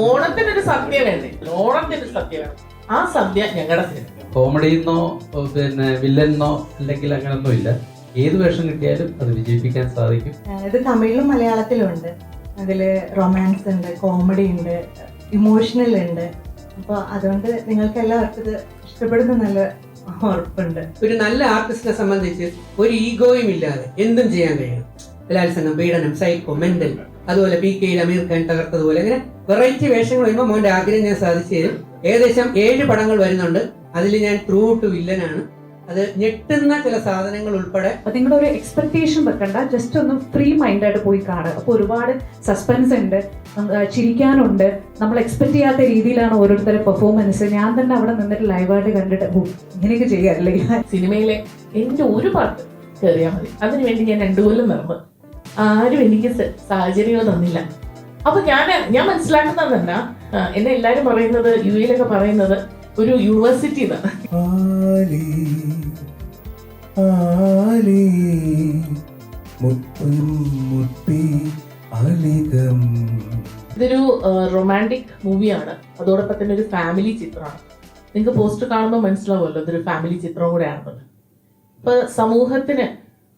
ഓണത്തിനൊരു സദ്യ വേണ്ടേ? ഓണത്തിനൊരു സദ്യ വേണം. ആ സദ്യ ഞങ്ങളുടെ സിനിമ. കോമഡിന്നോ പിന്നെ വില്ലനോ അല്ലെങ്കിൽ അങ്ങനൊന്നും ഇല്ല. ഏത് വേഷം കിട്ടിയാലും അത് വിജയിപ്പിക്കാൻ സാധിക്കും. ഇത് തമിഴിലും മലയാളത്തിലും ഉണ്ട്. അതില് റൊമാൻസ് ഉണ്ട്, കോമഡി ഉണ്ട്, ഇമോഷണൽ ഉണ്ട്. അപ്പോൾ അതുകൊണ്ട് നിങ്ങൾക്ക് എല്ലാവർക്കും ഇത് ഇഷ്ടപ്പെടുന്ന നല്ല ഉറപ്പുണ്ട്. ഒരു നല്ല ആർട്ടിസ്റ്റിനെ സംബന്ധിച്ച് ഒരു ഈഗോയും ഇല്ലാതെ എന്തും ചെയ്യാൻ കഴിയും. ബലാത്സംഗം, പീഡനം, സൈക്കോ, മെന്റൽ, അതുപോലെ PK അമീർ ഖാൻ തകർത്തതുപോലെ അങ്ങനെ വെറൈറ്റി വേഷങ്ങൾ വരുമ്പോൾ മോന്റെ ആഗ്രഹം ഞാൻ സാധിച്ചു തരും. ഏകദേശം 7 പടങ്ങൾ വരുന്നുണ്ട്. അതിൽ ഞാൻ ട്രൂ ടു വില്ലനാണ്. അത് ഞെട്ടുന്ന ചില സാധനങ്ങൾ ഉൾപ്പെടെ. നിങ്ങളുടെ ഒരു എക്സ്പെക്ടേഷൻ വെക്കണ്ട, ജസ്റ്റ് ഒന്ന് ഫ്രീ മൈൻഡായിട്ട് പോയി കാണുക. അപ്പോൾ ഒരുപാട് സസ്പെൻസ് ഉണ്ട്, ചിരിക്കാനുണ്ട്. നമ്മൾ എക്സ്പെക്ട് ചെയ്യാത്ത രീതിയിലാണ് ഓരോരുത്തരുടെ പെർഫോമൻസ്. ഞാൻ തന്നെ അവിടെ നിന്നിട്ട് ലൈവായിട്ട് കണ്ടിട്ട് ഇങ്ങനെയൊക്കെ ചെയ്യാറില്ലേ. സിനിമയിലെ എൻ്റെ ഒരു പാട്ട് കയറിയാൽ മതി, അതിനുവേണ്ടി ഞാൻ 2 കൊല്ലം നടന്നു. ആരും എനിക്ക് സാഹചര്യമോ തന്നില്ല. അപ്പൊ ഞാൻ മനസ്സിലാക്കുന്നത് തന്നെ, എന്നെ എല്ലാരും പറയുന്നത് UAE പറയുന്നത് ഒരു യൂണിവേഴ്സിറ്റി എന്നാണ്. ഇതൊരു റൊമാൻറ്റിക് മൂവിയാണ്, അതോടൊപ്പം തന്നെ ഒരു ഫാമിലി ചിത്രമാണ്. നിങ്ങൾക്ക് പോസ്റ്റർ കാണുമ്പോൾ മനസ്സിലാവുമല്ലോ ഇതൊരു ഫാമിലി ചിത്രം കൂടെ ആണെന്നുള്ളത്. ഇപ്പൊ സമൂഹത്തിന്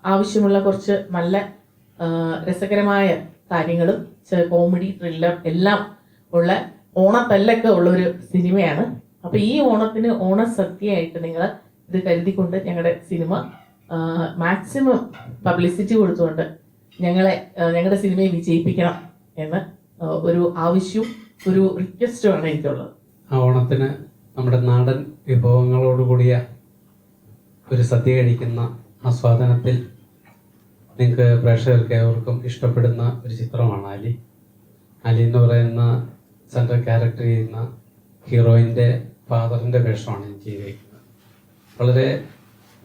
ആവശ്യമുള്ള കുറച്ച് നല്ല രസകരമായ കാര്യങ്ങളും കോമഡി, ത്രില്ലർ എല്ലാം ഉള്ള ഓണത്തല്ലൊക്കെ ഉള്ള ഒരു സിനിമയാണ്. അപ്പൊ ഈ ഓണത്തിന് ഓണസദ്യയായിട്ട് നിങ്ങൾ ഇത് കരുതിക്കൊണ്ട് ഞങ്ങളുടെ സിനിമ മാക്സിമം പബ്ലിസിറ്റി കൊടുത്തുകൊണ്ട് ഞങ്ങളുടെ സിനിമയെ വിജയിപ്പിക്കണം എന്ന് ഒരു ആവശ്യവും ഒരു റിക്വസ്റ്റുമാണ് എനിക്കുള്ളത്. ആ ഓണത്തിന് നമ്മുടെ നാടൻ വിഭവങ്ങളോടുകൂടിയ ഒരു സദ്യ കഴിക്കുന്ന ആസ്വാദനത്തിൽ നിങ്ങൾക്ക് പ്രേക്ഷകർക്ക് ഏവർക്കും ഇഷ്ടപ്പെടുന്ന ഒരു ചിത്രമാണ് ആലി. ആലി എന്ന് പറയുന്ന സെൻട്രൽ ക്യാരക്ടർ ചെയ്യുന്ന ഹീറോയിൻ്റെ ഫാദറിൻ്റെ വേഷമാണ് ഞാൻ ചെയ്തിരിക്കുന്നത്. വളരെ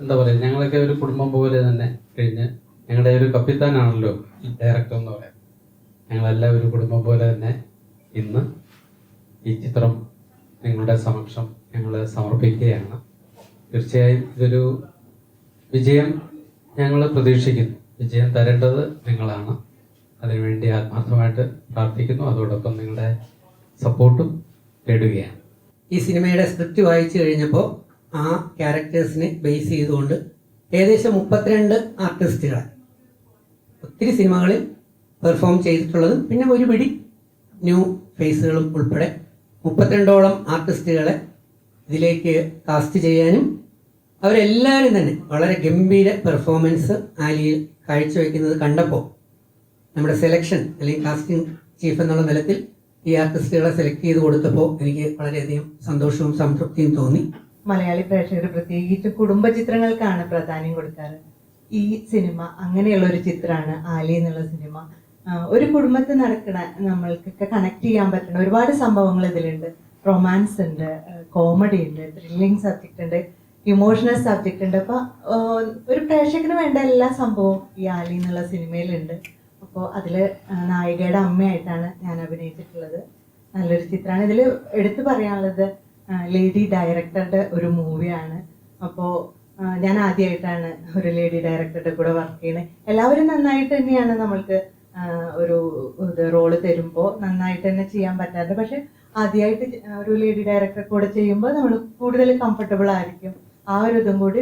എന്താ പറയുക, ഞങ്ങളൊക്കെ ഒരു കുടുംബം പോലെ തന്നെ കഴിഞ്ഞ് ഞങ്ങളുടെ ഒരു കപ്പിത്താനാണല്ലോ ഈ ഡയറക്ടർ എന്ന് പറയുന്നത്. ഞങ്ങളെല്ലാം ഒരു കുടുംബം പോലെ തന്നെ ഇന്ന് ഈ ചിത്രം നിങ്ങളുടെ സമക്ഷം ഞങ്ങൾ സമർപ്പിക്കുകയാണ്. തീർച്ചയായും ഇതൊരു വിജയം ഞങ്ങൾ പ്രതീക്ഷിക്കുന്നു. വിജയം തരേണ്ടത് നിങ്ങളാണ്. അതിനുവേണ്ടി ആത്മാർത്ഥമായിട്ട് പ്രാർത്ഥിക്കുന്നു. അതോടൊപ്പം നിങ്ങളുടെ സപ്പോർട്ടും തേടുകയാണ്. ഈ സിനിമയുടെ സ്ക്രിപ്റ്റ് വായിച്ചു കഴിഞ്ഞപ്പോൾ ആ ക്യാരക്ടേഴ്സിനെ ബേസ് ചെയ്തുകൊണ്ട് ഏകദേശം 32 ആർട്ടിസ്റ്റുകളെ ഒത്തിരി സിനിമകളിൽ പെർഫോം ചെയ്തിട്ടുള്ളതും പിന്നെ ഒരു പിടി ന്യൂ ഫേസുകളും ഉൾപ്പെടെ 32ഓളം ആർട്ടിസ്റ്റുകളെ ഇതിലേക്ക് കാസ്റ്റ് ചെയ്യാനും അവരെല്ലാവരും തന്നെ വളരെ ഗംഭീര പെർഫോമൻസ് ആലിയിൽ കാഴ്ചവെക്കുന്നത് കണ്ടപ്പോൾ നമ്മുടെ സെലക്ഷൻ അല്ലെങ്കിൽ കാസ്റ്റിംഗ് ചീഫ് എന്നുള്ള നിലത്തിൽ ഈ ആർട്ടിസ്റ്റുകളെ സെലക്ട് ചെയ്ത് കൊടുത്തപ്പോൾ എനിക്ക് വളരെയധികം സന്തോഷവും സംതൃപ്തിയും തോന്നി. മലയാളി പ്രേക്ഷകർ പ്രത്യേകിച്ച് കുടുംബ ചിത്രങ്ങൾക്കാണ് പ്രാധാന്യം കൊടുക്കാറ്. ഈ സിനിമ അങ്ങനെയുള്ള ഒരു ചിത്രമാണ് ആലി എന്നുള്ള സിനിമ. ഒരു കുടുംബത്തിൽ നടക്കുന്ന നമ്മൾക്കൊക്കെ കണക്ട് ചെയ്യാൻ പറ്റുന്ന ഒരുപാട് സംഭവങ്ങൾ ഇതിലുണ്ട്. റൊമാൻസ് ഉണ്ട്, കോമഡി ഉണ്ട്, ത്രില്ലിംഗ് സബ്ജക്റ്റ് ഉണ്ട്, ഇമോഷണൽ സബ്ജക്റ്റ് ഉണ്ട്. അപ്പോൾ ഒരു പ്രേക്ഷകന് വേണ്ട എല്ലാ സംഭവവും ഈ ആലി എന്നുള്ള സിനിമയിലുണ്ട്. അപ്പോൾ അതിൽ നായികയുടെ അമ്മയായിട്ടാണ് ഞാൻ അഭിനയിച്ചിട്ടുള്ളത്. നല്ലൊരു ചിത്രമാണ്. ഇതിൽ എടുത്തു പറയാനുള്ളത് ലേഡി ഡയറക്ടറുടെ ഒരു മൂവിയാണ്. അപ്പോൾ ഞാൻ ആദ്യമായിട്ടാണ് ഒരു ലേഡി ഡയറക്ടറുടെ കൂടെ വർക്ക് ചെയ്യുന്നത്. എല്ലാവരും നന്നായിട്ട് തന്നെയാണ് നമ്മൾക്ക് ഒരു റോള് തരുമ്പോൾ നന്നായിട്ട് തന്നെ ചെയ്യാൻ പറ്റാറ്. പക്ഷെ ആദ്യമായിട്ട് ഒരു ലേഡി ഡയറക്ടറെ കൂടെ ചെയ്യുമ്പോൾ നമ്മൾ കൂടുതൽ കംഫർട്ടബിൾ ആയിരിക്കും. ആ ഒരു ഇതും കൂടി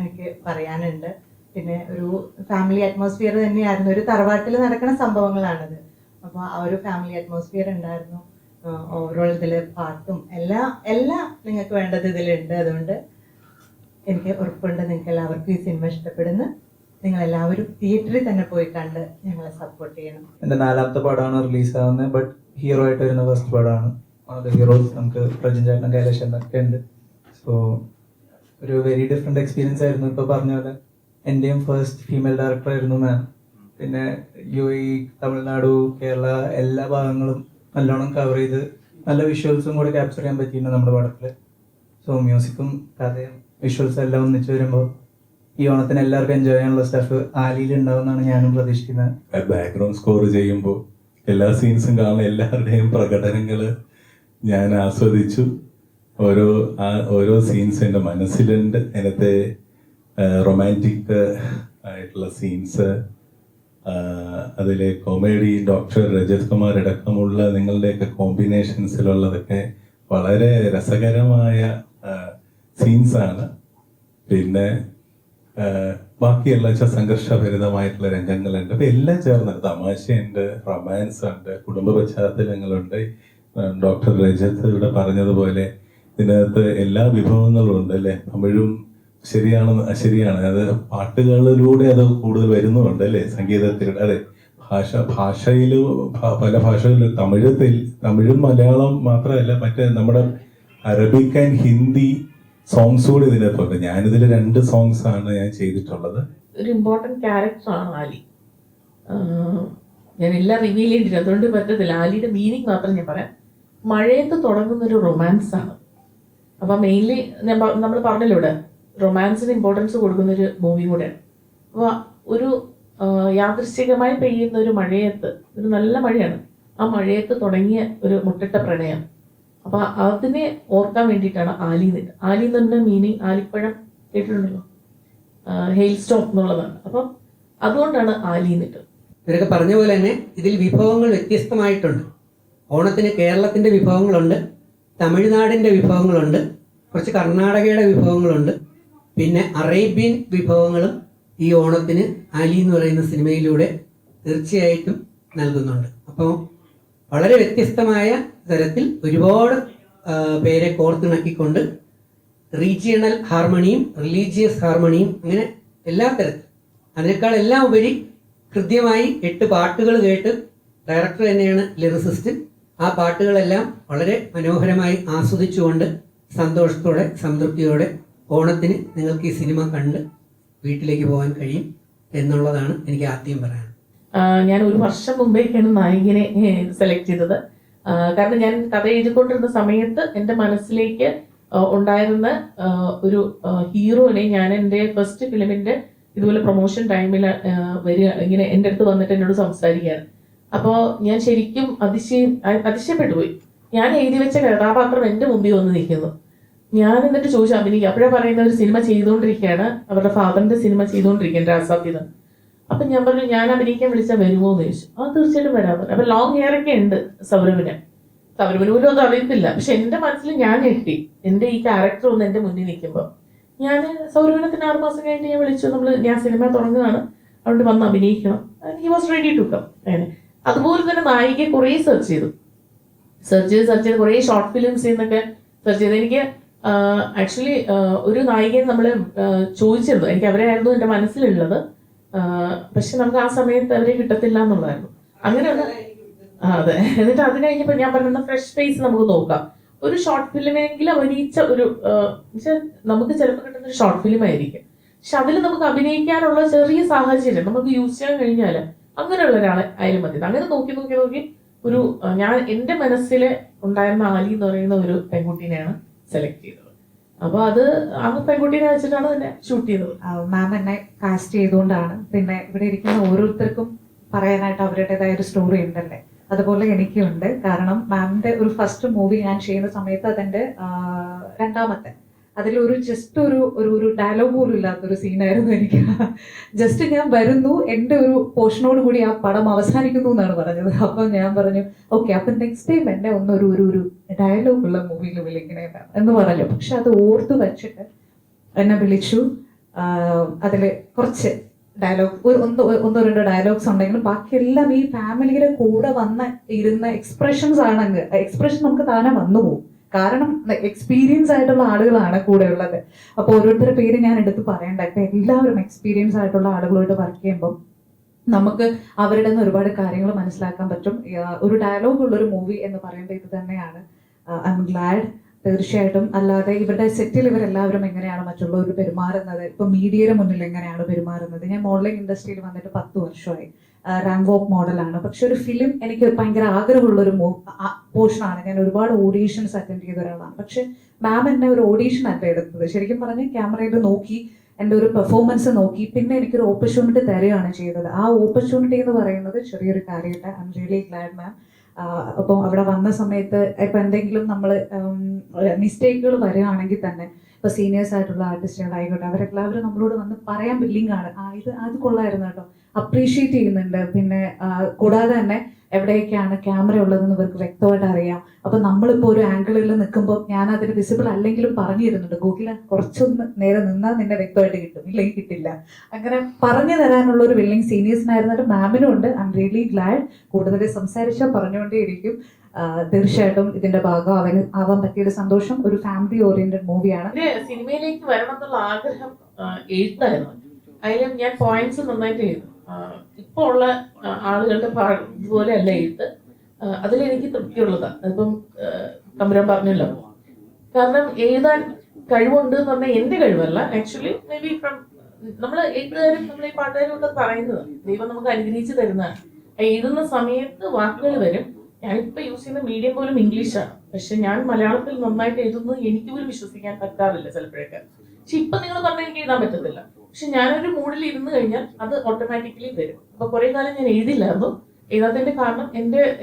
എനിക്ക് പറയാനുണ്ട്. പിന്നെ ഒരു ഫാമിലി അറ്റ്മോസ്ഫിയർ തന്നെയായിരുന്നു. ഒരു തറവാട്ടിൽ നടക്കുന്ന സംഭവങ്ങളാണിത്. അപ്പോൾ ആ ഒരു ഫാമിലി അറ്റ്മോസ്ഫിയർ ഉണ്ടായിരുന്നു. ഓവറോൾ ഇതിൽ പാട്ടും എല്ലാം നിങ്ങൾക്ക് വേണ്ടത് ഇതിലുണ്ട്. അതുകൊണ്ട് എനിക്ക് ഉറപ്പുണ്ട് നിങ്ങൾക്ക് എല്ലാവർക്കും ഈ സിനിമ ഇഷ്ടപ്പെടുന്നു. നിങ്ങളെല്ലാവരും തിയേറ്ററിൽ തന്നെ പോയി കണ്ട് ഞങ്ങളെ സപ്പോർട്ട് ചെയ്യണം. എൻ്റെ 4ാമത്തെ പടമാണ് റിലീസാവുന്നത്. ബട്ട് ഹീറോ ആയിട്ട് വരുന്ന ഫസ്റ്റ് പടമാണ്. ഹീറോസ് നമുക്ക് പ്രജൻ ചേട്ടൻ, കൈലാഷ് എന്നൊക്കെ ഉണ്ട്. സോ ഒരു വെരി ഡിഫറെൻ്റ് എക്സ്പീരിയൻസ് ആയിരുന്നു. ഇപ്പോൾ പറഞ്ഞ പോലെ എൻ്റെയും ഫസ്റ്റ് ഫീമെയിൽ ഡയറക്ടർ ആയിരുന്നു മാം. പിന്നെ UAE, തമിഴ്നാടു, കേരള എല്ലാ ഭാഗങ്ങളും നല്ലോണം കവർ ചെയ്ത് നല്ല വിഷ്വൽസും കൂടെ ക്യാപ്ചർ ചെയ്യാൻ പറ്റിയിട്ടുണ്ട് നമ്മുടെ പടത്തിൽ. സോ മ്യൂസിക്കും കഥയും വിഷ്വൽസും എല്ലാം ഒന്നിച്ച് വരുമ്പോൾ ഈ ഓണത്തിന് എല്ലാവർക്കും എൻജോയ് ചെയ്യാനുള്ള സ്റ്റഫ് ആലിയിൽ ഉണ്ടാവുമെന്നാണ് ഞാനും പ്രതീക്ഷിക്കുന്നത്. ബാക്ക്ഗ്രൗണ്ട് സ്കോർ ചെയ്യുമ്പോൾ എല്ലാ സീൻസും കാണുന്ന എല്ലാവരുടെയും പ്രകടനങ്ങൾ ഞാൻ ആസ്വദിച്ചു. ഓരോ സീൻസ് എൻ്റെ മനസ്സിലുണ്ട്. അതിനകത്തെ റൊമാൻറ്റിക് ആയിട്ടുള്ള സീൻസ്, അതിലെ കോമഡി ഡോക്ടർ രജത് കുമാർ അടക്കമുള്ള നിങ്ങളുടെയൊക്കെ കോമ്പിനേഷൻസിലുള്ളതൊക്കെ വളരെ രസകരമായ സീൻസാണ്. പിന്നെ ബാക്കിയെല്ലാം വെച്ചാൽ സംഘർഷഭരിതമായിട്ടുള്ള രംഗങ്ങളുണ്ട്. അപ്പം എല്ലാം ചേർന്ന് തമാശയുണ്ട്, റൊമാൻസ് ഉണ്ട്, കുടുംബ പശ്ചാത്തലങ്ങളുണ്ട്. ഡോക്ടർ രജത്ത് ഇവിടെ പറഞ്ഞതുപോലെ ഇതിനകത്ത് എല്ലാ വിഭവങ്ങളും ഉണ്ട് അല്ലേ. തമിഴും ശരിയാണ്, അത് പാട്ടുകളിലൂടെ അത് കൂടുതൽ വരുന്നുണ്ട് അല്ലേ, സംഗീതത്തിലൂടെ. അതെ, ഭാഷയിൽ പല ഭാഷകളിലും തമിഴും മലയാളം മാത്രമല്ല, മറ്റേ നമ്മുടെ അറബിക് ആൻഡ് ഹിന്ദി സോങ്സ് കൂടി ഇതിനകത്തുണ്ട്. ഞാനിതിൽ 2 സോങ്സ് ആണ് ഞാൻ ചെയ്തിട്ടുള്ളത്. ഒരു ഇമ്പോർട്ടൻറ്റ് ക്യാരക്ടറാണ് ആലി. ഞാൻ എല്ലാം റിവീൽ ചെയ്തിട്ടില്ല, അതുകൊണ്ട് പറ്റത്തില്ല. ആലിയുടെ മീനിങ് മാത്രം ഞാൻ പറയാം. മഴയത്ത് തുടങ്ങുന്നൊരു റൊമാൻസാണ്. അപ്പം മെയിൻലി നമ്മൾ പറഞ്ഞല്ലോ ഇവിടെ റൊമാൻസിന് ഇമ്പോർട്ടൻസ് കൊടുക്കുന്നൊരു മൂവി കൂടെയാണ്. അപ്പോൾ ഒരു യാദൃശ്ചികമായി പെയ്യുന്ന ഒരു മഴയത്ത്, ഒരു നല്ല മഴയാണ്, ആ മഴയത്ത് തുടങ്ങിയ ഒരു മുട്ടിട്ട പ്രണയം. അപ്പോൾ അതിനെ ഓർക്കാൻ വേണ്ടിയിട്ടാണ് ആലി എന്നിട്ട്. ആലി എന്ന് പറഞ്ഞ മീനിങ് ആലിപ്പഴം കേട്ടിട്ടുണ്ടല്ലോ, ഹെയിൽ സ്റ്റോം എന്നുള്ളതാണ്. അപ്പം അതുകൊണ്ടാണ് ആലി എന്നിട്ട്. ഇവരൊക്കെ പറഞ്ഞ പോലെ തന്നെ ഇതിൽ വിഭവങ്ങൾ വ്യത്യസ്തമായിട്ടുണ്ട്. ഓണത്തിന് കേരളത്തിൻ്റെ വിഭവങ്ങളുണ്ട്, തമിഴ്നാടിൻ്റെ വിഭവങ്ങളുണ്ട്, കുറച്ച് കർണാടകയുടെ വിഭവങ്ങളുണ്ട്, പിന്നെ അറേബ്യൻ വിഭവങ്ങളും ഈ ഓണത്തിന് ആലി എന്ന് പറയുന്ന സിനിമയിലൂടെ തീർച്ചയായിട്ടും നൽകുന്നുണ്ട്. അപ്പോൾ വളരെ വ്യത്യസ്തമായ തരത്തിൽ ഒരുപാട് പേരെ കോർത്തിണക്കിക്കൊണ്ട് റീജിയണൽ ഹാർമണിയും റിലീജിയസ് ഹാർമണിയും അങ്ങനെ എല്ലാ തരത്തിൽ, അതിനേക്കാൾ എല്ലാം ഉപരി കൃത്യമായി 8 പാട്ടുകൾ കേട്ട് ഡയറക്ടർ തന്നെയാണ് ലിറിസിസ്റ്റ്. ആ പാട്ടുകളെല്ലാം വളരെ മനോഹരമായി ആസ്വദിച്ചുകൊണ്ട് സന്തോഷത്തോടെ സംതൃപ്തിയോടെ ഓണത്തിന് നിങ്ങൾക്ക് ഈ സിനിമ കണ്ട് വീട്ടിലേക്ക് പോകാൻ കഴിയും എന്നുള്ളതാണ് എനിക്ക് ആദ്യം പറയാൻ. ഞാൻ 1 വർഷം മുമ്പേക്കാണ് നായികനെ സെലക്ട് ചെയ്തത്. കാരണം ഞാൻ കഥ എഴുതിക്കൊണ്ടിരുന്ന സമയത്ത് എൻ്റെ മനസ്സിലേക്ക് ഉണ്ടായിരുന്ന ഒരു ഹീറോയിനെ ഞാൻ എൻ്റെ ഫസ്റ്റ് ഫിലിമിൻ്റെ ഇതുപോലെ പ്രൊമോഷൻ ടൈമിൽ വരിക, ഇങ്ങനെ എൻ്റെ അടുത്ത് വന്നിട്ട് എന്നോട് സംസാരിക്കുകയാണ്. അപ്പോൾ ഞാൻ ശരിക്കും അതിശയപ്പെട്ടു പോയി. ഞാൻ എഴുതി വെച്ച കഥാപാത്രം എൻ്റെ മുമ്പിൽ വന്ന് നിൽക്കുന്നു. ഞാൻ എന്നിട്ട് ചോദിച്ചു അഭിനയിക്കുക. അപ്പോഴാണ് പറയുന്ന ഒരു സിനിമ ചെയ്തുകൊണ്ടിരിക്കുകയാണ്, അവരുടെ ഫാദറിൻ്റെ സിനിമ ചെയ്തുകൊണ്ടിരിക്കുകയാണ്, രാസാപ്പിന്ന്. അപ്പം ഞാൻ പറഞ്ഞു ഞാൻ അഭിനയിക്കാൻ വിളിച്ചാൽ വരുമോ എന്ന് ചോദിച്ചു. തീർച്ചയായിട്ടും വരാൻ പറഞ്ഞു. അപ്പം ലോങ് ഹെയർ ഒക്കെ ഉണ്ട് സൗരവിന് പോലും അത് അറിയത്തില്ല. പക്ഷെ എൻ്റെ മനസ്സിൽ ഞാൻ ഞെട്ടി, എൻ്റെ ഈ ക്യാരക്ടർ ഒന്ന് എൻ്റെ മുന്നിൽ നിൽക്കുമ്പോൾ. ഞാൻ സൗരവിനത്തിന് 6 മാസം കഴിഞ്ഞ് ഞാൻ വിളിച്ചു, ഞാൻ സിനിമ തുടങ്ങുകയാണ്, അതുകൊണ്ട് വന്ന് അഭിനയിക്കണം. He was ready to come. അങ്ങനെ അതുപോലെ തന്നെ നായികയെ കുറേ സെർച്ച് ചെയ്ത് കുറേ ഷോർട്ട് ഫിലിംസിൽ നിന്നൊക്കെ സെർച്ച് ചെയ്ത് എനിക്ക് ആക്ച്വലി ഒരു നായികയെ നമ്മൾ ചോദിച്ചിരുന്നു. എനിക്ക് അവരായിരുന്നു എൻ്റെ മനസ്സിലുള്ളത്. പക്ഷെ നമുക്ക് ആ സമയത്ത് അവരെ കിട്ടത്തില്ല എന്നുള്ളതായിരുന്നു. അങ്ങനെയുള്ള അതെ. എന്നിട്ട് അത് കഴിഞ്ഞപ്പോൾ ഞാൻ പറയുന്ന ഫ്രഷ് ഫേസ് നമുക്ക് നോക്കാം. ഒരു ഷോർട്ട് ഫിലിമെങ്കിലും അഭിനയിച്ച ഒരു നമുക്ക് ചിലപ്പോൾ കിട്ടുന്ന ഒരു ഷോർട്ട് ഫിലിം ആയിരിക്കും, പക്ഷെ അതിൽ നമുക്ക് അഭിനയിക്കാനുള്ള ചെറിയ സാഹചര്യം നമുക്ക് യൂസ് ചെയ്യാൻ കഴിഞ്ഞാൽ അങ്ങനെയുള്ള ഒരാളെ ആയാലും മതി. അങ്ങനെ നോക്കി ഒരു ഞാൻ എൻ്റെ മനസ്സിൽ ഉണ്ടായിരുന്ന ആലി എന്ന് പറയുന്ന ഒരു പെൺകുട്ടീനെയാണ് സെലക്ട് ചെയ്തത്. അപ്പോൾ അത് ആ പെൺകുട്ടീനെ വെച്ചിട്ടാണ് തന്നെ ഷൂട്ട് ചെയ്തത്. മാം എന്നെ കാസ്റ്റ് ചെയ്തുകൊണ്ടാണ്. പിന്നെ ഇവിടെ ഇരിക്കുന്ന ഓരോരുത്തർക്കും പറയാനായിട്ട് അവരുടേതായ ഒരു സ്റ്റോറി ഉണ്ടല്ലേ, അതുപോലെ എനിക്കുണ്ട്. കാരണം മാമിന്റെ ഒരു ഫസ്റ്റ് മൂവി ഞാൻ ചെയ്യുന്ന സമയത്ത് അതെന്റെ 2ാമത്തെ, അതിലൊരു ജസ്റ്റ് ഒരു ഡയലോഗ് പോലും ഇല്ലാത്തൊരു സീനായിരുന്നു എനിക്ക്. ജസ്റ്റ് ഞാൻ വരുന്നു, എൻ്റെ ഒരു പോർഷനോട് കൂടി ആ പടം അവസാനിക്കുന്നു എന്നാണ് പറഞ്ഞത്. അപ്പം ഞാൻ പറഞ്ഞു ഓക്കെ, അപ്പം നെക്സ്റ്റ് ടൈം എന്നെ ഒരു ഡയലോഗ് ഉള്ള മൂവിയിൽ വിളിക്കണേ എന്ന് പറഞ്ഞു. പക്ഷെ അത് ഓർത്ത് വെച്ചിട്ട് എന്നെ വിളിച്ചു. അതിൽ കുറച്ച് ഡയലോഗ് ഒന്നോ 2 ഡയലോഗ്സ് ഉണ്ടെങ്കിലും ബാക്കിയെല്ലാം ഈ ഫാമിലിയുടെ കൂടെ ഇരുന്ന എക്സ്പ്രഷൻസ് ആണെങ്കിൽ എക്സ്പ്രഷൻ നമുക്ക് താനെ വന്നു പോകും. കാരണം എക്സ്പീരിയൻസ് ആയിട്ടുള്ള ആളുകളാണ് കൂടെ ഉള്ളത്. അപ്പോൾ ഓരോരുത്തരുടെ പേര് ഞാൻ എടുത്ത് പറയണ്ട. ഇപ്പം എല്ലാവരും എക്സ്പീരിയൻസ് ആയിട്ടുള്ള ആളുകളോട് വർക്ക് ചെയ്യുമ്പം നമുക്ക് അവരുടെ നിന്ന് ഒരുപാട് കാര്യങ്ങൾ മനസ്സിലാക്കാൻ പറ്റും. ഒരു ഡയലോഗ് ഉള്ളൊരു മൂവി എന്ന് പറയുമ്പോൾ ഇത് തന്നെയാണ്. I M GLAAD. തീർച്ചയായിട്ടും. അല്ലാതെ ഇവരുടെ സെറ്റിൽ ഇവരെല്ലാവരും എങ്ങനെയാണ് മറ്റുള്ളവർ പെരുമാറുന്നത്, ഇപ്പം മീഡിയയുടെ മുന്നിൽ എങ്ങനെയാണ് പെരുമാറുന്നത്. ഞാൻ മോഡലിംഗ് ഇൻഡസ്ട്രിയിൽ വന്നിട്ട് 10 വർഷമായി. റാമ്പ് വോക്ക് മോഡലാണ്. പക്ഷെ ഒരു ഫിലിം എനിക്ക് ഭയങ്കര ആഗ്രഹമുള്ളൊരു പോർഷനാണ്. ഞാൻ ഒരുപാട് ഓഡീഷൻസ് അറ്റൻഡ് ചെയ്ത ഒരാളാണ്. പക്ഷെ മാം എന്നെ ഒരു ഓഡീഷൻ അല്ല എടുത്തത്. ശരിക്കും പറഞ്ഞാൽ ക്യാമറയിൽ നോക്കി എൻ്റെ ഒരു പെർഫോമൻസ് നോക്കി പിന്നെ എനിക്കൊരു ഓപ്പർച്യൂണിറ്റി തരികയാണ് ചെയ്തത്. ആ ഓപ്പർച്യൂണിറ്റി എന്ന് പറയുന്നത് ചെറിയൊരു കാര്യമല്ല. ഐ എം റിയലി ഗ്ലാഡ് മാം. അപ്പോൾ അവിടെ വന്ന സമയത്ത് ഇപ്പം എന്തെങ്കിലും നമ്മൾ മിസ്റ്റേക്കുകൾ വരികയാണെങ്കിൽ തന്നെ ഇപ്പോൾ സീനിയേഴ്സ് ആയിട്ടുള്ള ആർട്ടിസ്റ്റുകളായിക്കോട്ടെ, അവരെല്ലാവരും നമ്മളോട് വന്ന് പറയാൻ വില്ലിങ് ആണ്. അത് കൊള്ളായിരുന്നു കേട്ടോ, അപ്രീഷിയേറ്റ് ചെയ്യുന്നുണ്ട്. പിന്നെ കൂടാതെ തന്നെ എവിടെയൊക്കെയാണ് ക്യാമറ ഉള്ളതെന്ന് ഇവർക്ക് വ്യക്തമായിട്ട് അറിയാം. അപ്പൊ നമ്മളിപ്പോൾ ഒരു ആംഗിളിൽ നിൽക്കുമ്പോൾ ഞാൻ അതിന് വിസിബിൾ അല്ലെങ്കിലും പറഞ്ഞു തരുന്നുണ്ട്, ഗൂഗിള കുറച്ചൊന്ന് നേരെ നിന്നാൽ നിന്നെ വ്യക്തമായിട്ട് കിട്ടും, ഇല്ലെങ്കിൽ കിട്ടില്ല. അങ്ങനെ പറഞ്ഞു തരാനുള്ള ഒരു വില്ലിങ് സീനിയേഴ്സിനായിരുന്നിട്ട് മാമിനും ഉണ്ട്. I am really GLAAD. കൂടുതൽ സംസാരിച്ചാൽ പറഞ്ഞുകൊണ്ടേയിരിക്കും. തീർച്ചയായിട്ടും ഇതിന്റെ ഭാഗം ആവാൻ പറ്റിയൊരു സന്തോഷം. ഒരു ഫാമിലി ഓറിയന്റഡ് മൂവിയാണ്. സിനിമയിലേക്ക് വരണം എന്നുള്ള ആഗ്രഹം എഴുത്തായിരുന്നു. അതിലും ഞാൻ പോയിന്റ്സ് നന്നായിട്ട് എഴുതും. ഇപ്പൊ ഉള്ള ആളുകളുടെ ഇതുപോലെ അല്ല എഴുത്ത്. അതിലെനിക്ക് തൃപ്തിയുള്ളതാണ്. അതിപ്പം തമ്പുരാൻ പറഞ്ഞല്ലോ, കാരണം എഴുതാൻ കഴിവുണ്ട് എന്ന് പറഞ്ഞാൽ എന്റെ കഴിവല്ല. ആക്ച്വലി മേ ബി ഫ്രം നമ്മൾ എഴുത്തുകാരും നമ്മൾ ഈ പാട്ടുകാരും ഒക്കെ പറയുന്നത് ദൈവം നമുക്ക് അനുഗ്രഹിച്ച് തരുന്നതാണ്. എഴുതുന്ന സമയത്ത് വാക്കുകൾ വരും. ഞാനിപ്പോ യൂസ് ചെയ്യുന്ന മീഡിയം പോലും ഇംഗ്ലീഷാണ്. പക്ഷെ ഞാൻ മലയാളത്തിൽ നന്നായിട്ട് എഴുതുന്നത് എനിക്ക് പോലും വിശ്വസിക്കാൻ പറ്റാറില്ല ചിലപ്പോഴൊക്കെ. പക്ഷെ ഇപ്പൊ നിങ്ങൾ പറഞ്ഞാൽ എനിക്ക് എഴുതാൻ പറ്റത്തില്ല. പക്ഷെ ഞാനൊരു മൂഡിൽ ഇരുന്ന് കഴിഞ്ഞാൽ അത് ഓട്ടോമാറ്റിക്കലി വരും. അപ്പൊ കുറെ കാലം ഞാൻ എഴുതില്ലായിരുന്നു. എഴുതാത്തതിന്റെ കാരണം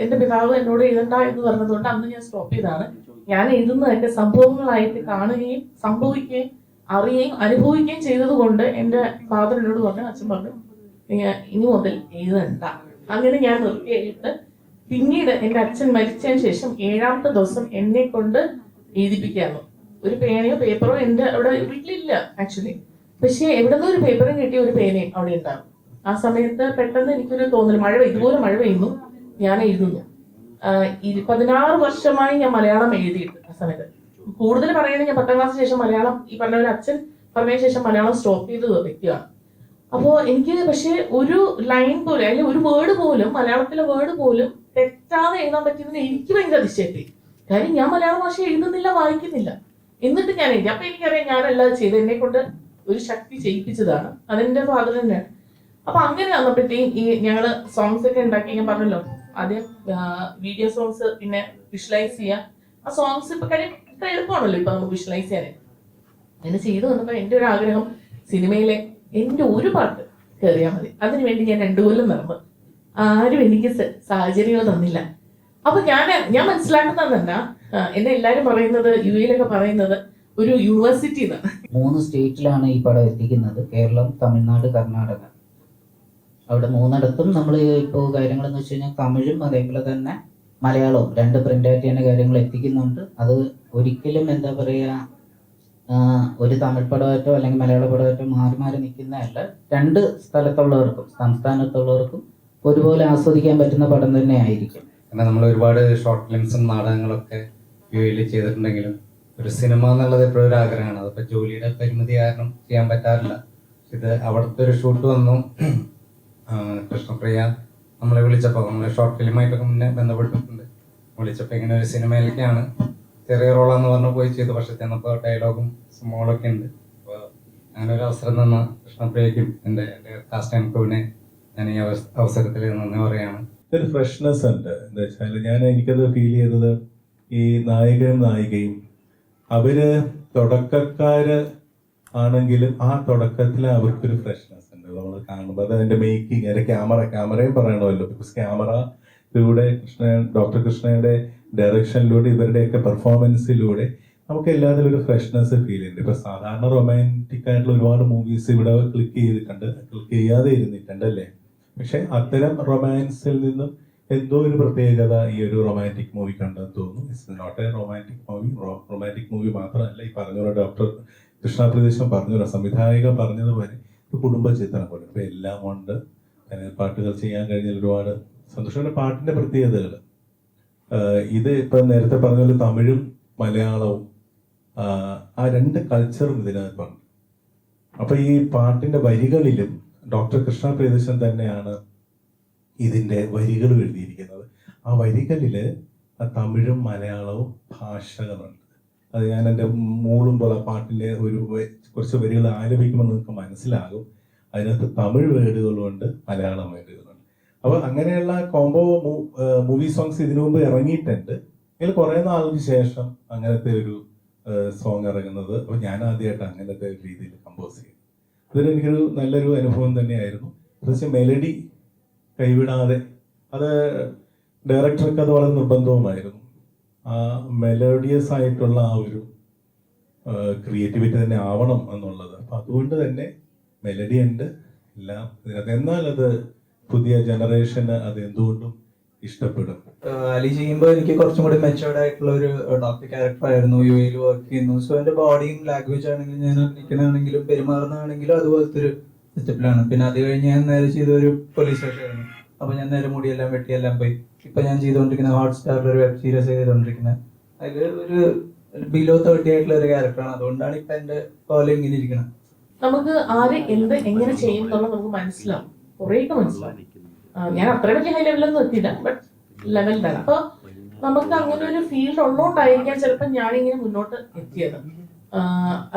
എന്റെ പിതാവ് എന്നോട് എഴുതണ്ട എന്ന് പറഞ്ഞതുകൊണ്ട് അന്ന് ഞാൻ സ്റ്റോപ്പ് ചെയ്താണ്. ഞാൻ എഴുതുന്നത് എന്റെ സംഭവങ്ങളായിട്ട് കാണുകയും സംഭവിക്കുകയും അറിയുകയും അനുഭവിക്കുകയും ചെയ്തത് കൊണ്ട് എന്റെ ഫാദർ എന്നോട് പറഞ്ഞു, അച്ഛൻ പറഞ്ഞു, ഇനി മുതൽ എഴുതണ്ട. അങ്ങനെ ഞാൻ നിർത്തിയായിട്ട് പിന്നീട് എന്റെ അച്ഛൻ മരിച്ചതിന് ശേഷം 7ാമത്തെ ദിവസം എന്നെ കൊണ്ട് എഴുതിപ്പിക്കായിരുന്നു. ഒരു പേനയോ പേപ്പറോ എന്റെ അവിടെ വീട്ടിലില്ല ആക്ച്വലി. പക്ഷെ എവിടുന്ന് ഒരു പേപ്പറും കിട്ടിയ ഒരു പേനയും അവിടെ ഉണ്ടാകും. ആ സമയത്ത് പെട്ടെന്ന് എനിക്കൊരു തോന്നൽ, ഇതുപോലെ മഴ പെയ്യുന്നു, ഞാൻ എഴുതുന്നു. 16 വർഷമായി ഞാൻ മലയാളം എഴുതിയിട്ട്. ആ സമയത്ത് കൂടുതൽ പറയുകയാണെങ്കിൽ ഞാൻ 10ാം ക്ലാസ്സിന് ശേഷം മലയാളം, ഈ പറഞ്ഞ ഒരു അച്ഛൻ പറഞ്ഞതിന് ശേഷം മലയാളം സ്റ്റോപ്പ് ചെയ്ത വ്യക്തിയാണ്. അപ്പോൾ എനിക്ക് പക്ഷെ ഒരു ലൈൻ പോലും അല്ലെങ്കിൽ ഒരു വേർഡ് പോലും, മലയാളത്തിലെ വേർഡ് പോലും തെറ്റാതെ എഴുതാൻ പറ്റിയതിന് എനിക്ക് ഭയങ്കര അതിശയമായി. കാര്യം ഞാൻ മലയാള ഭാഷ എഴുതുന്നില്ല, വായിക്കുന്നില്ല, എന്നിട്ട് ഞാൻ എഴുതി. അപ്പൊ എനിക്കറിയാം ഞാനല്ലാതെ ചെയ്ത് എന്നെ കൊണ്ട് ഒരു ശക്തി ചെയ്യിപ്പിച്ചതാണ്. അതെന്റെ ഫാദർ തന്നെയാണ്. അപ്പൊ അങ്ങനെ വന്നപ്പോഴത്തേക്കും ഈ ഞങ്ങള് സോങ്സ് ഒക്കെ ഉണ്ടാക്കി. ഞാൻ പറഞ്ഞല്ലോ ആദ്യം വീഡിയോ സോങ്സ്, പിന്നെ വിഷ്വലൈസ് ചെയ്യാം. ആ സോങ്സ് ഇപ്പൊ കാര്യം ഇത്ര എളുപ്പമാണല്ലോ ഇപ്പൊ നമുക്ക് വിഷ്വലൈസ് ചെയ്യാനായിട്ട്. അങ്ങനെ ചെയ്തു വന്നപ്പോ എന്റെ ഒരു ആഗ്രഹം സിനിമയിലെ എന്റെ ഒരു പാട്ട് കയറിയാൽ മതി. അതിനുവേണ്ടി ഞാൻ 2 കൊല്ലം നടന്നു. ആരും എനിക്ക് സാഹചര്യങ്ങൾ തന്നില്ല. അപ്പൊ ഞാൻ മനസ്സിലാക്കുന്നത് തന്നെ എന്നെ എല്ലാരും പറയുന്നത് UAE പറയുന്നത് ഒരു യൂണിവേഴ്സിറ്റി എന്നാണ്. 3 സ്റ്റേറ്റിലാണ് ഈ പടം എത്തിക്കുന്നത്: കേരളം, തമിഴ്നാട്, കർണാടക. അവിടെ 3ഇടത്തും നമ്മൾ ഇപ്പോൾ കാര്യങ്ങളെന്ന് വെച്ച് കഴിഞ്ഞാൽ തമിഴും അതേപോലെ തന്നെ മലയാളവും 2 പ്രിൻ്റായിട്ട് തന്നെ കാര്യങ്ങൾ എത്തിക്കുന്നുണ്ട്. അത് ഒരിക്കലും എന്താ പറയുക, ഒരു തമിഴ് പടമായിട്ടോ അല്ലെങ്കിൽ മലയാള പടമായിട്ടോ മാറി മാറി നിൽക്കുന്നതല്ല. 2 സ്ഥലത്തുള്ളവർക്കും സംസ്ഥാനത്തുള്ളവർക്കും ഒരുപോലെ ആസ്വദിക്കാൻ പറ്റുന്ന പടം തന്നെ ആയിരിക്കും. കാരണം നമ്മൾ ഒരുപാട് ഷോർട്ട് ഫിലിംസും നാടകങ്ങളൊക്കെ UAE ചെയ്തിട്ടുണ്ടെങ്കിലും ഒരു സിനിമ എന്നുള്ളത് എപ്പോഴും ഒരു ആഗ്രഹമാണ്. അതിപ്പോൾ ജോലിയുടെ പരിമിതി കാരണം ചെയ്യാൻ പറ്റാറില്ല. ഇത് അവിടുത്തെ ഒരു ഷൂട്ട് വന്നു. കൃഷ്ണപ്രിയ നമ്മളെ വിളിച്ചപ്പോൾ, നമ്മളെ ഷോർട്ട് ഫിലിമായിട്ടൊക്കെ മുന്നേ ബന്ധപ്പെട്ടിട്ടുണ്ട്. വിളിച്ചപ്പോൾ ഇങ്ങനെ ഒരു സിനിമയിലേക്കാണ്, ചെറിയ റോളാന്ന് പറഞ്ഞ് പോയി ചെയ്തു. പക്ഷെ ചെന്നപ്പോൾ ഡയലോഗും സംഭവങ്ങളൊക്കെ ഉണ്ട്. അപ്പോൾ അങ്ങനെ ഒരു അവസരം തന്ന കൃഷ്ണപ്രിയയ്ക്കും എൻ്റെ കാസ്റ്റ് ആൻഡ് ക്രൂവിനെ ഞാൻ ഈ അവസരത്തിൽ നന്ദി പറയാണ്. ഒരു ഫ്രഷ്നെസ് ഉണ്ട്. എന്താ വെച്ചാൽ എനിക്കത് ഫീൽ ചെയ്തത്, ഈ നായകനും നായികയും അവര് തുടക്കക്കാര് ആണെങ്കിലും ആ തുടക്കത്തിൽ അവർക്കൊരു ഫ്രഷ്നെസ് ഉണ്ട്. നമ്മൾ കാണുമ്പോൾ അത് അതിന്റെ മേക്കിംഗ്, അതിന്റെ ക്യാമറയും പറയണമല്ലോ. ബിക്കോസ് ക്യാമറയിലൂടെ ഡോക്ടർ കൃഷ്ണയുടെ ഡയറക്ഷനിലൂടെ ഇവരുടെയൊക്കെ പെർഫോമൻസിലൂടെ നമുക്ക് എല്ലാത്തിലും ഒരു ഫ്രഷ്നെസ് ഫീൽ ചെയ്യുന്നുണ്ട്. ഇപ്പൊ സാധാരണ റൊമാൻറ്റിക് ആയിട്ടുള്ള ഒരുപാട് മൂവീസ് ഇവിടെ ക്ലിക്ക് ചെയ്യാതെ ഇരുന്നിട്ടുണ്ട് അല്ലേ. പക്ഷെ അത്തരം റൊമാൻസിൽ നിന്നും എന്തോ ഒരു പ്രത്യേകത ഈ ഒരു റൊമാൻറ്റിക് മൂവിക്ക് ഉണ്ടെന്ന് തോന്നുന്നു. It's not a romantic movie മാത്രമല്ല, ഈ പറഞ്ഞ ഡോക്ടർ കൃഷ്ണപ്രദേശം പറഞ്ഞ സംവിധായക പറഞ്ഞതുപോലെ ഇത് കുടുംബ ചിത്രം പോലെ ഇപ്പൊ എല്ലാം കൊണ്ട് പാട്ടുകൾ ചെയ്യാൻ കഴിഞ്ഞാൽ ഒരുപാട് സന്തോഷമുള്ള പാട്ടിന്റെ പ്രത്യേകതകൾ. ഇത് ഇപ്പൊ നേരത്തെ പറഞ്ഞ പോലെ തമിഴും മലയാളവും ആ 2 കൾച്ചറും ഇതിനകത്തുണ്ട്. അപ്പൊ ഈ പാട്ടിന്റെ വരികളിലും ഡോക്ടർ കൃഷ്ണ പ്രിയദർശൻ തന്നെയാണ് ഇതിന്റെ വരികൾ എഴുതിയിരിക്കുന്നത്. ആ വരികളില് തമിഴും മലയാളവും ഭാഷകളുണ്ട്. അത് ഞാൻ എൻ്റെ മൂളുമ്പോൾ ആ പാട്ടിലെ കുറച്ച് വരികൾ ആലപിക്കുമ്പോൾ നിങ്ങൾക്ക് മനസ്സിലാകും. അതിനകത്ത് തമിഴ് വേർഡുകളുണ്ട്, മലയാളം വേർഡുകളുണ്ട്. അപ്പൊ അങ്ങനെയുള്ള കോംബോ മൂവി സോങ്സ് ഇതിനു മുമ്പ് ഇറങ്ങിയിട്ടുണ്ട്. ഇതിൽ കുറെ നാൾക്ക് ശേഷം അങ്ങനത്തെ ഒരു സോങ് ഇറങ്ങുന്നത്. അപ്പൊ ഞാൻ ആദ്യമായിട്ട് അങ്ങനത്തെ രീതിയിൽ കമ്പോസ് ചെയ്തു. ഇതൊരു എനിക്കൊരു നല്ലൊരു അനുഭവം തന്നെയായിരുന്നു. പ്രത്യേകിച്ച് മെലഡി കൈവിടാതെ, അത് ഡയറക്ടർക്ക് അത് വളരെ നിർബന്ധവുമായിരുന്നു. ആ മെലോഡിയസ് ആയിട്ടുള്ള ആ ഒരു ക്രിയേറ്റിവിറ്റി തന്നെ ആവണം എന്നുള്ളത്. അപ്പം അതുകൊണ്ട് തന്നെ മെലഡി ഉണ്ട് എല്ലാം ഇതിനകത്ത്. എന്നാൽ അത് പുതിയ ജനറേഷന് അത് എന്തുകൊണ്ടും ഇഷ്ടപ്പെടും. അലി ചെയ്യുമ്പോൾ എനിക്ക് കുറച്ചും കൂടി മെച്ചേർഡ് ആയിട്ടുള്ള ഒരു ഡോക്ടർ ക്യാരക്ടർ ആയിരുന്നു. യു എയിൽ വർക്ക് ചെയ്യുന്നു. സോ എൻ്റെ ബോഡിയും ലാംഗ്വേജ് ആണെങ്കിലും ഞാൻ നിൽക്കണമെങ്കിലും പെരുമാറുന്നതാണെങ്കിലും അതുപോലത്തെ ഒരു സെറ്റപ്പിലാണ്. പിന്നെ അത് കഴിഞ്ഞ് ഞാൻ നേരെ ചെയ്ത ഒരു പോലീസ് സ്റ്റേഷനായിരുന്നു. അപ്പോൾ ഞാൻ നേരെ മുടിയെല്ലാം വെട്ടിയെല്ലാം പോയി. ഇപ്പം ഞാൻ ചെയ്തുകൊണ്ടിരിക്കുന്ന ഹോട്ട്സ്റ്റാറിൽ ഒരു വെബ് സീരീസ് ചെയ്തുകൊണ്ടിരിക്കുന്നത്. അതിൽ ഒരു ബിലോ 30 ആയിട്ടുള്ള ഒരു ക്യാരക്ടറാണ്. അതുകൊണ്ടാണ് ഇപ്പം എൻ്റെ പോലെ ഇങ്ങനെ ഇരിക്കുന്നത്. നമുക്ക് ആര് എന്ത് എങ്ങനെ ചെയ്യും എന്നുള്ളത് നമുക്ക് മനസ്സിലാവും, കുറേയൊക്കെ മനസ്സിലാവും. ഞാൻ അത്ര വലിയ ഹൈ ലെവലൊന്നും എത്തിയില്ല, ബട്ട് ലെവലിലാണ്. അപ്പൊ നമുക്ക് അങ്ങനെ ഒരു ഫീൽഡ് ഉള്ളതുകൊണ്ടായിരിക്കാം ചിലപ്പോൾ ഞാനിങ്ങനെ മുന്നോട്ട് എത്തിയത്.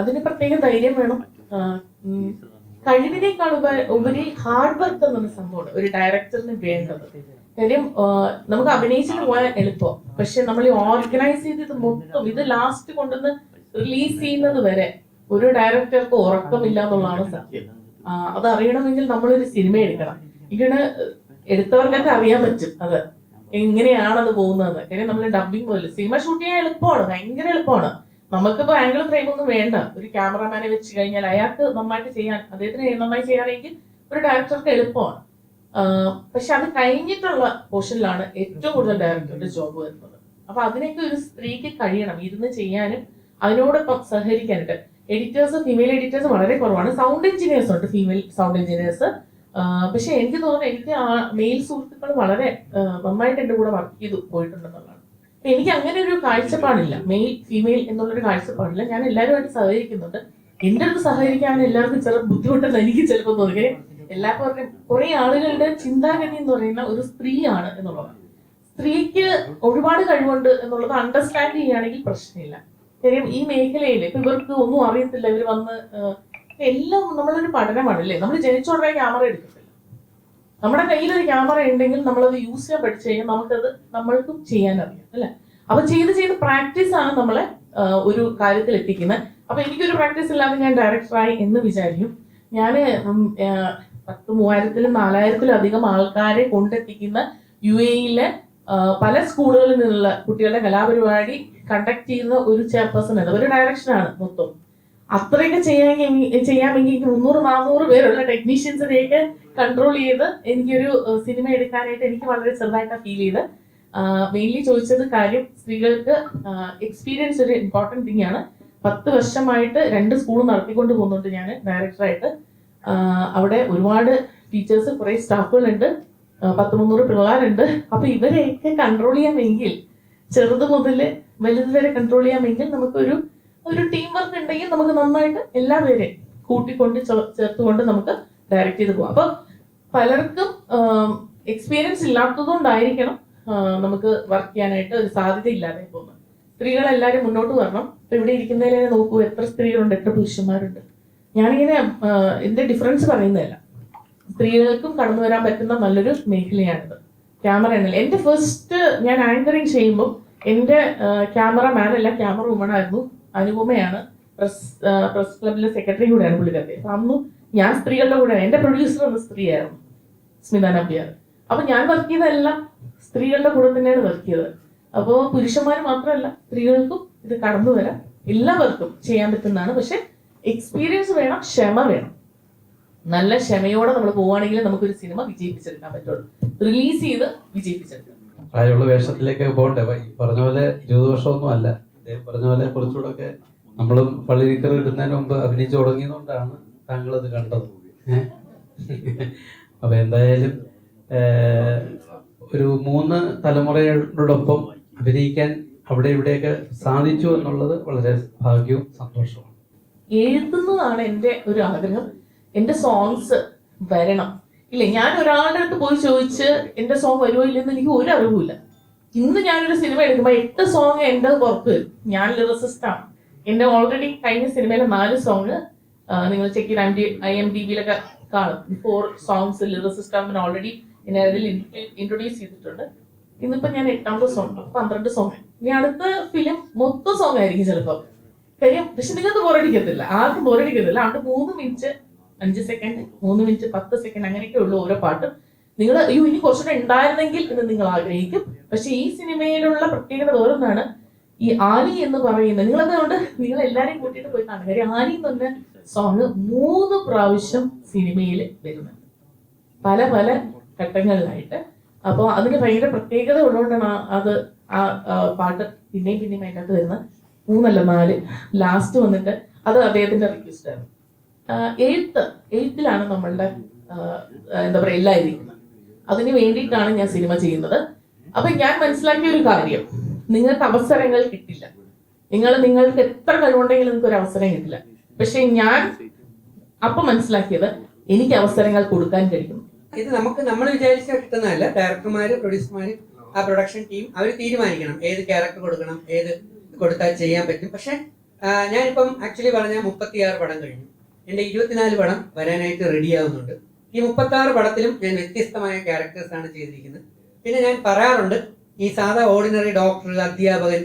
അതിന് പ്രത്യേക ധൈര്യം വേണം. കഴിവിനേക്കാൾ ഉപരി ഹാർഡ് വർക്ക് എന്നൊരു സംഭവമാണ് ഒരു ഡയറക്ടറിന് വേണ്ടത്. കാര്യം നമുക്ക് അഭിനയിച്ചിട്ട് പോയാൽ എളുപ്പം, പക്ഷെ നമ്മൾ ഈ ഓർഗനൈസ് ചെയ്ത് മൊത്തം ഇത് ലാസ്റ്റ് കൊണ്ടുവന്ന് റിലീസ് ചെയ്യുന്നത് വരെ ഒരു ഡയറക്ടർക്ക് ഉറക്കമില്ല എന്നുള്ളതാണ് സത്യം. അത് അറിയണമെങ്കിൽ നമ്മളൊരു സിനിമ എടുക്കണം. ഇങ്ങനെ എടുത്തവർക്കൊക്കെ അറിയാൻ പറ്റും അത് എങ്ങനെയാണ് അത് പോകുന്നതെന്ന്. കാര്യം നമ്മൾ ഡബിങ് പോലെ സിനിമ ഷൂട്ട് ചെയ്യാൻ എളുപ്പമാണ്, ഭയങ്കര എളുപ്പമാണ്. നമുക്കിപ്പോൾ ആംഗിളും ഫ്രെയിം ഒന്നും വേണ്ട. ഒരു ക്യാമറമാനെ വെച്ച് കഴിഞ്ഞാൽ അയാൾക്ക് നന്നായിട്ട് ചെയ്യാൻ, അദ്ദേഹത്തിന് നന്നായി ചെയ്യാനെങ്കിൽ ഒരു ഡയറക്ടർക്ക് എളുപ്പമാണ്. പക്ഷെ അത് കഴിഞ്ഞിട്ടുള്ള പോർഷനിലാണ് ഏറ്റവും കൂടുതൽ ഡയറക്ടറുടെ ജോബ് വരുന്നത്. അപ്പൊ അതിനൊക്കെ ഒരു സ്ത്രീക്ക് കഴിയണം ഇരുന്ന് ചെയ്യാനും അതിനോടൊപ്പം സഹകരിക്കാനായിട്ട്. എഡിറ്റേഴ്സ്, ഫീമെയിൽ എഡിറ്റേഴ്സ് വളരെ കുറവാണ്. സൗണ്ട് എഞ്ചിനീയേഴ്സ് ഉണ്ട്, ഫീമെയിൽ സൗണ്ട് എഞ്ചിനീയേഴ്സ്. പക്ഷെ എനിക്ക് തോന്നുന്നു എനിക്ക് ആ മെയിൽ സുഹൃത്തുക്കൾ വളരെ നന്നായിട്ട് എൻ്റെ കൂടെ വർക്ക് ചെയ്തു പോയിട്ടുണ്ടെന്നുള്ളതാണ്. എനിക്ക് അങ്ങനെ ഒരു കാഴ്ചപ്പാടില്ല, മെയിൽ ഫീമെയിൽ എന്നുള്ളൊരു കാഴ്ചപ്പാടില്ല. ഞാൻ എല്ലാവരുമായിട്ട് സഹകരിക്കുന്നുണ്ട്. എൻ്റെ അടുത്ത് സഹകരിക്കാൻ എല്ലാവർക്കും ചില ബുദ്ധിമുട്ടെന്ന് എനിക്ക് ചിലപ്പോൾ തോന്നുക. എല്ലാവർക്കും കുറെ ആളുകളുടെ ചിന്താഗതി എന്ന് പറയുന്ന ഒരു സ്ത്രീയാണ് എന്നുള്ളതാണ്. സ്ത്രീക്ക് ഒരുപാട് കഴിവുണ്ട് എന്നുള്ളത് അണ്ടർസ്റ്റാൻഡ് ചെയ്യുകയാണെങ്കിൽ പ്രശ്നമില്ല. കാര്യം ഈ മേഖലയിൽ ഇപ്പൊ ഇവർക്ക് ഒന്നും അറിയത്തില്ല, ഇവർ വന്ന് എല്ലാം നമ്മളൊരു പഠനമാണല്ലേ. നമ്മൾ ജനിച്ചോടനെ ക്യാമറ എടുക്കത്തില്ല. നമ്മുടെ കയ്യിലൊരു ക്യാമറ ഉണ്ടെങ്കിൽ നമ്മളത് യൂസ് ചെയ്യാൻ പഠിച്ചു കഴിഞ്ഞാൽ നമുക്കത് നമ്മൾക്കും ചെയ്യാൻ അറിയാം അല്ലെ. അപ്പൊ ചെയ്ത് പ്രാക്ടീസ് ആണ് നമ്മളെ ഒരു കാര്യത്തിൽ എത്തിക്കുന്നത്. അപ്പൊ എനിക്കൊരു പ്രാക്ടീസ് ഇല്ലാതെ ഞാൻ ഡയറക്ടറായി എന്ന് വിചാരിക്കും. ഞാൻ 3000-ലും 4000-ലും ആൾക്കാരെ കൊണ്ടെത്തിക്കുന്ന UAE-ലെ പല സ്കൂളുകളിൽ നിന്നുള്ള കുട്ടികളുടെ കലാപരിപാടി കണ്ടക്ട് ചെയ്യുന്ന ഒരു ചെയർപേഴ്സൺ ആണ്, ഒരു ഡയറക്ഷനാണ് മൊത്തം. അത്രയൊക്കെ ചെയ്യാമെങ്കിൽ 300-400 പേരുള്ള ടെക്നീഷ്യൻസിനെയൊക്കെ കൺട്രോൾ ചെയ്ത് എനിക്കൊരു സിനിമ എടുക്കാനായിട്ട് എനിക്ക് വളരെ ചെറുതായിട്ടാണ് ഫീൽ ചെയ്ത്. മെയിൻലി ചോദിച്ചത് കാര്യം സ്ത്രീകൾക്ക് എക്സ്പീരിയൻസ് ഒരു ഇമ്പോർട്ടൻറ്റ് തിങ് ആണ്. 10 വർഷമായിട്ട് 2 സ്കൂൾ നടത്തിക്കൊണ്ട് പോകുന്നുണ്ട് ഞാൻ ഡയറക്ടറായിട്ട്. അവിടെ ഒരുപാട് ടീച്ചേഴ്സ്, കുറെ സ്റ്റാഫുകളുണ്ട്, 100-300 പിള്ളേരുണ്ട്. അപ്പൊ ഇവരെയൊക്കെ കൺട്രോൾ ചെയ്യാമെങ്കിൽ, ചെറുത് മുതൽ വലുത് വരെ കൺട്രോൾ ചെയ്യാമെങ്കിൽ നമുക്കൊരു ടീം വർക്ക് ഉണ്ടെങ്കിൽ നമുക്ക് നന്നായിട്ട് എല്ലാവരെയും കൂട്ടിക്കൊണ്ട് ചേർത്തുകൊണ്ട് നമുക്ക് ഡയറക്റ്റ് ചെയ്ത് പോകാം. അപ്പൊ പലർക്കും എക്സ്പീരിയൻസ് ഇല്ലാത്തതുകൊണ്ടായിരിക്കണം നമുക്ക് വർക്ക് ചെയ്യാനായിട്ട് ഒരു സാധ്യത ഇല്ലാതെ പോകുന്നത്. സ്ത്രീകളെല്ലാവരും മുന്നോട്ട് വരണം. ഇപ്പൊ ഇവിടെ ഇരിക്കുന്നതിനെ നോക്കൂ, എത്ര സ്ത്രീകളുണ്ട്, എത്ര പുരുഷന്മാരുണ്ട്. ഞാനിങ്ങനെ ഇതിന്റെ ഡിഫറൻസ് പറയുന്നതല്ല, സ്ത്രീകൾക്കും കടന്നു വരാൻ പറ്റുന്ന നല്ലൊരു മേഖലയാണിത്. ക്യാമറ എന്നല്ല. എൻ്റെ ഫസ്റ്റ് ഞാൻ ആങ്കറിങ് ചെയ്യുമ്പോൾ എൻ്റെ ക്യാമറമാൻ അല്ല, ക്യാമറ വുമൺ ആയിരുന്നു. അനുപമയാണ്, പ്രസ് ക്ലബിലെ സെക്രട്ടറി കൂടെയാണ് പുള്ളിക്കാരത്തെ. അപ്പൊ അന്ന് ഞാൻ സ്ത്രീകളുടെ കൂടെയാണ്. എൻ്റെ പ്രൊഡ്യൂസർ അന്ന് സ്ത്രീയായിരുന്നു, സ്മിത നമ്പ്യാർ. അപ്പൊ ഞാൻ വർക്ക് ചെയ്തതെല്ലാം സ്ത്രീകളുടെ കൂടെ തന്നെയാണ് വർക്ക് ചെയ്തത്. അപ്പോൾ പുരുഷന്മാർ മാത്രമല്ല, സ്ത്രീകൾക്കും ഇത് കടന്നു വരാം, എല്ലാവർക്കും ചെയ്യാൻ പറ്റുന്നതാണ്. പക്ഷെ എക്സ്പീരിയൻസ് വേണം, ക്ഷമ വേണം. നല്ല ക്ഷമയോടെ നമ്മൾ പോവുകയാണെങ്കിൽ നമുക്കൊരു സിനിമ വിജയിപ്പിച്ചെടുക്കാൻ പറ്റുള്ളൂ, റിലീസ് ചെയ്ത് വിജയിപ്പിച്ചെടുക്കാം. പ്രായമുള്ള വേഷത്തിലേക്ക് പോകണ്ടേ? ഈ പറഞ്ഞ പോലെ 20 വർഷമൊന്നും അല്ല. അദ്ദേഹം പറഞ്ഞ പോലെ കുറച്ചുകൂടെ ഒക്കെ നമ്മളും പള്ളിക്കറി ഇടുന്നതിന് മുമ്പ് അഭിനയിച്ചു തുടങ്ങിയതുകൊണ്ടാണ് താങ്കൾ അത് കണ്ടത്. അപ്പൊ എന്തായാലും ഒരു 3 തലമുറയോടൊപ്പം അഭിനയിക്കാൻ അവിടെ ഇവിടെയൊക്കെ സാധിച്ചു എന്നുള്ളത് വളരെ ഭാഗ്യവും സന്തോഷവും. എഴുതുന്നതാണ് എൻ്റെ ഒരു ആഗ്രഹം. എൻ്റെ സോങ്സ് വരണം. ഇല്ല, ഞാൻ ഒരാളുടെ അടുത്ത് പോയി ചോദിച്ച് എൻ്റെ സോങ് വരുമോ ഇല്ലെന്ന് എനിക്ക് ഒരു അറിവുമില്ല. ഇന്ന് ഞാനൊരു സിനിമ എടുക്കുമ്പോൾ 8 സോങ് എൻ്റെ പുറത്ത് വരും. ഞാൻ ലിറിസിസ്റ്റാണ്. എൻ്റെ ഓൾറെഡി കഴിഞ്ഞ സിനിമയിലെ 4 സോങ് നിങ്ങൾ ചെക്ക് ചെയ്ത് IMDb-ലൊക്കെ കാണും. 4 സോങ്സ് ലിറിസിസ്റ്റ് ആകുമ്പോൾ ഓൾറെഡി എന്നെ അതിൽ ഇൻട്രൊഡ്യൂസ് ചെയ്തിട്ടുണ്ട്. ഇന്നിപ്പോൾ ഞാൻ 8ാമത്തെ സോങ്, 12 സോങ്. ഇനി അടുത്ത ഫിലിം മൊത്തം സോങ് ആയിരിക്കും ചിലപ്പോൾ. കാര്യം പക്ഷെ നിങ്ങൾക്ക് ബോറടിക്കത്തില്ല, ആർക്കും ബോറടിക്കത്തില്ല. അവിടെ 3 മിനിറ്റ് 5 സെക്കൻഡ്, 3 മിനിറ്റ് 10 സെക്കൻഡ് അങ്ങനെയൊക്കെ ഉള്ളൂ ഓരോ പാട്ടും. നിങ്ങൾ ഇനി കുറച്ചുകൂടെ ഉണ്ടായിരുന്നെങ്കിൽ എന്ന് നിങ്ങൾ ആഗ്രഹിക്കും. പക്ഷെ ഈ സിനിമയിലുള്ള പ്രത്യേകത വേറൊന്നാണ്, ഈ ആലി എന്ന് പറയുന്നത് നിങ്ങളതുകൊണ്ട് നിങ്ങൾ എല്ലാരെയും കൂട്ടിയിട്ട് പോയി കാണുക. കാര്യം ആലി എന്ന് പറഞ്ഞ സോങ് 3 പ്രാവശ്യം സിനിമയിൽ വരുന്നുണ്ട്, പല പല ഘട്ടങ്ങളിലായിട്ട്. അപ്പോൾ അതിന് ഭയങ്കര പ്രത്യേകത ഉള്ളതുകൊണ്ടാണ് അത് പാട്ട് പിന്നെയും പിന്നെയും അതിനകത്ത് വരുന്നത്. 3 അല്ല 4 ലാസ്റ്റ് വന്നിട്ട് അത് അദ്ദേഹത്തിന്റെ റിക്വസ്റ്റ് ആണ്. എഴുത്തിലാണ് നമ്മളുടെ എന്താ പറയുക എല്ലാം ഇരിക്കുന്നത്. അതിന് വേണ്ടിയിട്ടാണ് ഞാൻ സിനിമ ചെയ്യുന്നത്. അപ്പൊ ഞാൻ മനസ്സിലാക്കിയ ഒരു കാര്യം, നിങ്ങൾക്ക് അവസരങ്ങൾ കിട്ടില്ല. നിങ്ങൾക്ക് എത്ര കഴിവുണ്ടെങ്കിലും നിങ്ങൾക്ക് ഒരു അവസരം കിട്ടില്ല. പക്ഷെ ഞാൻ അപ്പൊ മനസ്സിലാക്കിയത് എനിക്ക് അവസരങ്ങൾ കൊടുക്കാൻ കഴിയും. ഇത് നമ്മൾ വിചാരിച്ചാൽ കിട്ടുന്നതല്ല. ഡയറക്ടർമാര്, പ്രൊഡ്യൂസർമാര്, ആ പ്രൊഡക്ഷൻ ടീം അവർ തീരുമാനിക്കണം ഏത് ക്യാരക്ടർ കൊടുക്കണം, ഏത് കൊടുത്താൽ ചെയ്യാൻ പറ്റും. പക്ഷെ ഞാനിപ്പം ആക്ച്വലി പറഞ്ഞാൽ 36 പടം കഴിഞ്ഞു. എൻ്റെ 24 പടം വരാനായിട്ട് റെഡി ആവുന്നുണ്ട്. ഈ 36 പടത്തിലും ഞാൻ വ്യത്യസ്തമായ ക്യാരക്ടേഴ്സാണ് ചെയ്തിരിക്കുന്നത്. പിന്നെ ഞാൻ പറയാറുണ്ട്, ഈ സാധാ ഓർഡിനറി ഡോക്ടർ, അധ്യാപകൻ,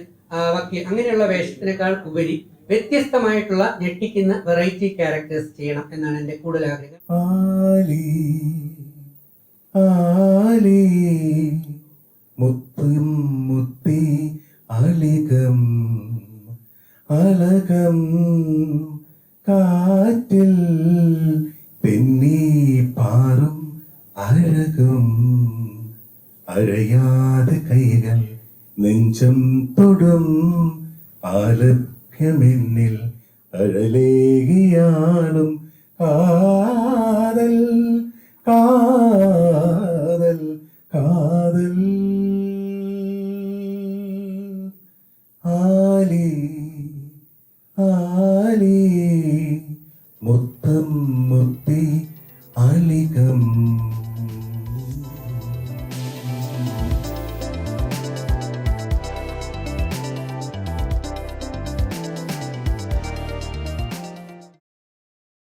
വക്കീൽ അങ്ങനെയുള്ള വേഷത്തിനേക്കാൾ ഉപരി വ്യത്യസ്തമായിട്ടുള്ള ഞെട്ടിക്കുന്ന വെറൈറ്റി ക്യാരക്ടേഴ്സ് ചെയ്യണം എന്നാണ് എൻ്റെ കൂടുതൽ ആഗ്രഹം. ആലി ആലി മുത്തും മുത്തി അളികം അളകം കാറ്റിൽ പെണ്ണി പാറും അഴകും അഴയാതെ കൈകൾ നെഞ്ചം തൊടും ആലഭ്യമെന്നിൽ അഴലേകിയാളും കാതൽ കാതൽ കാതൽ ആലി ആലി മുത്തം മുത്തി അളികം